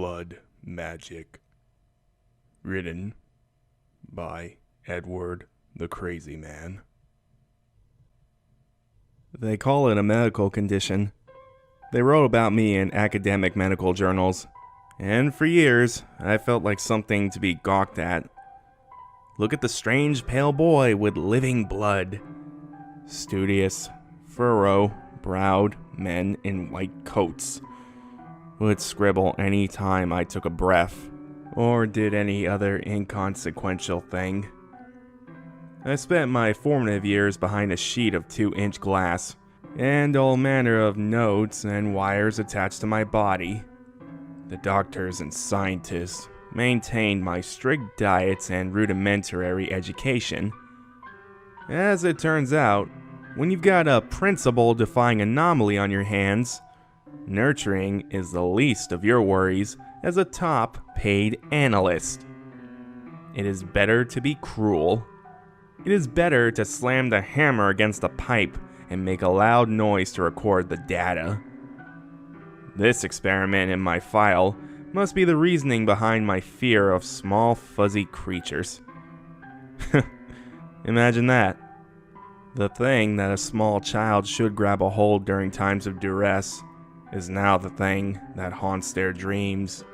Blood Magic. Written by Edwardthecrazyman. They call it a medical condition. They wrote about me in academic medical journals, and for years, I felt like something to be gawked at. Look at the strange pale boy with living blood. Studious, furrow-browed men in white coats would scribble any time I took a breath, or did any other inconsequential thing. I spent my formative years behind a sheet of 2-inch glass, and all manner of notes and wires attached to my body. The doctors and scientists maintained my strict diets and rudimentary education. As it turns out, when you've got a principle-defying anomaly on your hands, nurturing is the least of your worries as a top-paid analyst. It is better to be cruel. It is better to slam the hammer against a pipe and make a loud noise to record the data. This experiment in my file must be the reasoning behind my fear of small fuzzy creatures. Imagine that. The thing that a small child should grab a hold during times of duress is now the thing that haunts their dreams.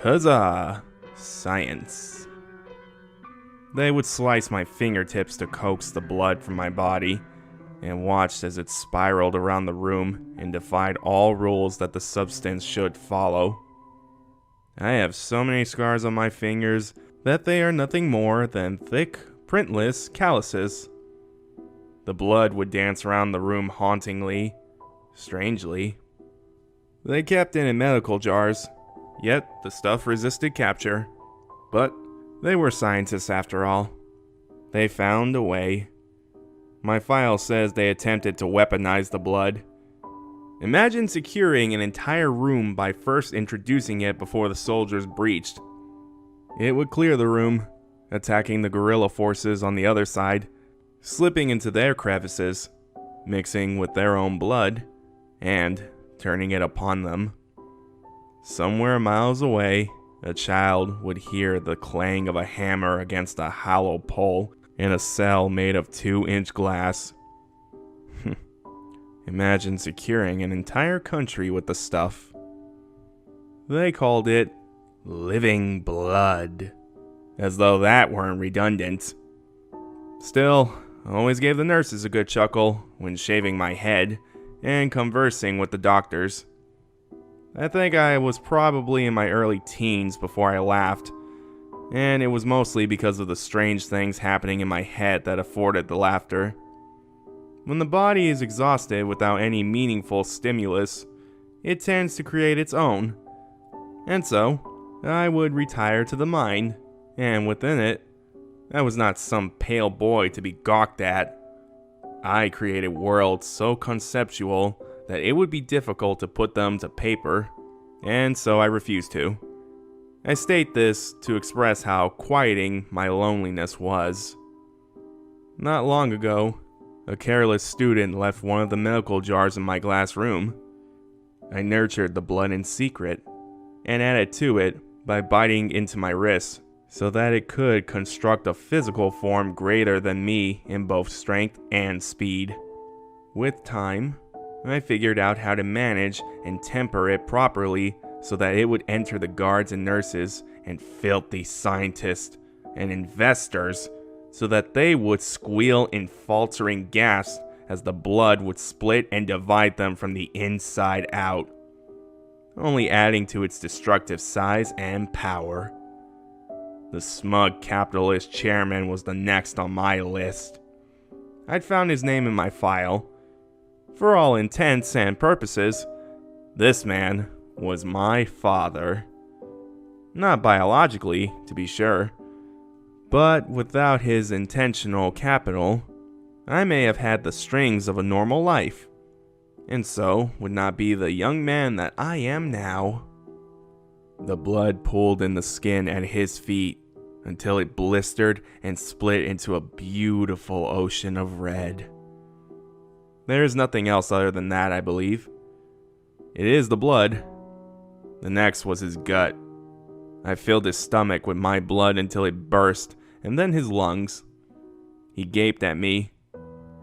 Huzzah! Science. They would slice my fingertips to coax the blood from my body, and watched as it spiraled around the room and defied all rules that the substance should follow. I have so many scars on my fingers that they are nothing more than thick, printless calluses. The blood would dance around the room hauntingly, strangely. They kept it in medical jars, yet the stuff resisted capture. But they were scientists after all. They found a way. My file says they attempted to weaponize the blood. Imagine securing an entire room by first introducing it before the soldiers breached. It would clear the room, attacking the guerrilla forces on the other side, slipping into their crevices, mixing with their own blood, and turning it upon them. Somewhere miles away, a child would hear the clang of a hammer against a hollow pole in a cell made of 2-inch glass. Imagine securing an entire country with the stuff. They called it living blood, as though that weren't redundant. Still, I always gave the nurses a good chuckle when shaving my head and conversing with the doctors. I think I was probably in my early teens before I laughed, and it was mostly because of the strange things happening in my head that afforded the laughter. When the body is exhausted without any meaningful stimulus, it tends to create its own. And so, I would retire to the mind, and within it, I was not some pale boy to be gawked at. I created worlds so conceptual that it would be difficult to put them to paper, and so I refused to. I state this to express how quieting my loneliness was. Not long ago, a careless student left one of the medical jars in my glass room. I nurtured the blood in secret, and added to it by biting into my wrist, so that it could construct a physical form greater than me in both strength and speed. With time, I figured out how to manage and temper it properly so that it would enter the guards and nurses and filthy scientists and investors so that they would squeal in faltering gasps as the blood would split and divide them from the inside out, only adding to its destructive size and power. The smug capitalist chairman was the next on my list. I'd found his name in my file. For all intents and purposes, this man was my father. Not biologically, to be sure, but without his intentional capital, I may have had the strings of a normal life, and so would not be the young man that I am now. The blood pooled in the skin at his feet until it blistered and split into a beautiful ocean of red. There is nothing else other than that, I believe. It is the blood. The next was his gut. I filled his stomach with my blood until it burst, and then his lungs. He gaped at me,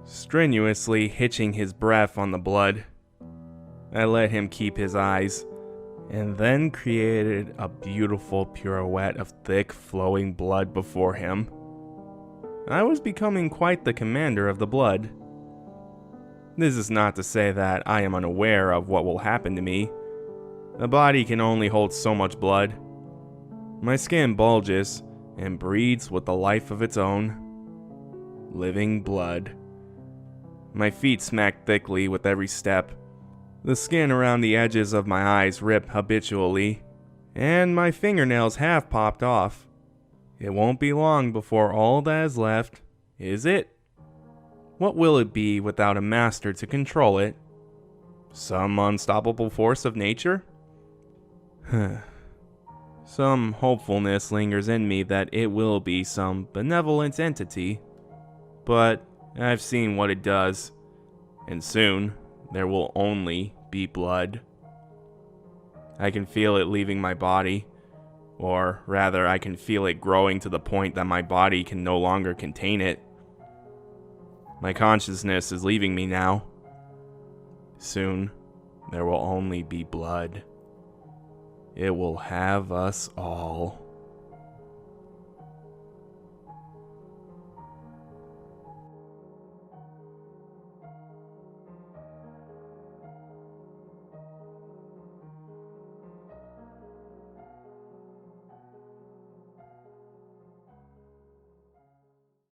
strenuously hitching his breath on the blood. I let him keep his eyes, and then created a beautiful pirouette of thick, flowing blood before him. I was becoming quite the commander of the blood. This is not to say that I am unaware of what will happen to me. A body can only hold so much blood. My skin bulges and breathes with a life of its own. Living blood. My feet smack thickly with every step. The skin around the edges of my eyes rip habitually, and my fingernails have popped off. It won't be long before all that is left is it. What will it be without a master to control it? Some unstoppable force of nature? Some hopefulness lingers in me that it will be some benevolent entity, but I've seen what it does, and soon there will only be blood. I can feel it leaving my body, or rather I can feel it growing to the point that my body can no longer contain it. My consciousness is leaving me now. Soon there will only be blood. It will have us all.